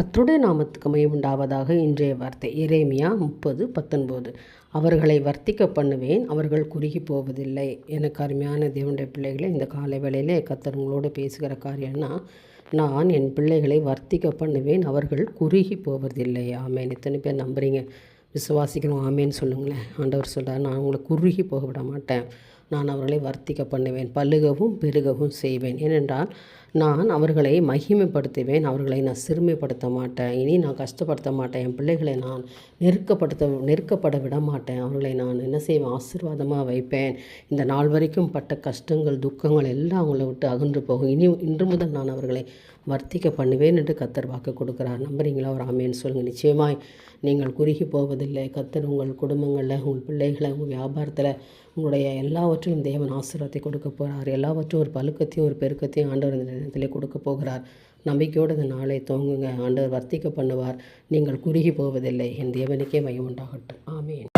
கர்த்தருடைய நாமத்துக்கு மகிமை உண்டாவதாக. இன்றைய வார்த்தை எரேமியா 30:19. அவர்களை வர்த்திக்க பண்ணுவேன், அவர்கள் குறுகி போவதில்லை. எனக்கு அருமையான தேவனுடைய பிள்ளைகளை, இந்த காலை வேளையிலே கர்த்தர் உங்களோடு பேசுகிற காரியம்னா, நான் என் பிள்ளைகளை வர்த்திக்க பண்ணுவேன், அவர்கள் குறுகி போவதில்லை. ஆமேன். எத்தனை பேர் நம்புறீங்க? விசுவாசிக்கணும். ஆமேன்னு சொல்லுங்களேன். ஆண்டவர் சொல்கிறார், நான் உங்களை குறுகி போக விட மாட்டேன், நான் அவர்களை வர்த்திக்க பண்ணுவேன், பலுகவும் பெருகவும் செய்வேன். ஏனென்றால் நான் அவர்களை மகிமைப்படுத்துவேன், அவர்களை நான் சிறுமைப்படுத்த மாட்டேன், இனி நான் கஷ்டப்படுத்த மாட்டேன், என் பிள்ளைகளை நான் நெருக்கப்பட விட மாட்டேன், அவர்களை நான் என்ன செய்வேன், ஆசீர்வாதமாக வைப்பேன். இந்த நாள் வரைக்கும் பட்ட கஷ்டங்கள் துக்கங்கள் எல்லாம் அவங்கள விட்டு அகன்று போகும். இன்று முதல் நான் அவர்களை வர்த்திக்க பண்ணுவேன் என்று கர்த்தர் வாக்கு கொடுக்குறார். நம்புறீங்களா? ஒரு ஆமேன்னு சொல்லுங்கள். நிச்சயமாய் நீங்கள் குறுகி போவதில்லை. கர்த்தர் உங்கள் குடும்பங்களில், உங்கள் பிள்ளைகளை, உங்கள் வியாபாரத்தில், உங்களுடைய எல்லாவற்றையும் தேவன் ஆசீர்வாதத்தை கொடுக்க போகிறார். எல்லாவற்றும் ஒரு பலுக்கத்தையும் ஒரு பெருக்கத்தையும் ஆண்டவர் இந்த நேரத்திலே கொடுக்க போகிறார். நம்பிக்கையோடு இந்த நாளை துவங்குங்க. ஆண்டவர் வர்த்திக்க பண்ணுவார். நீங்கள் குறுகி போவதில்லை. என் தேவனுக்கே மகிமை உண்டாகட்டும். ஆமேன்.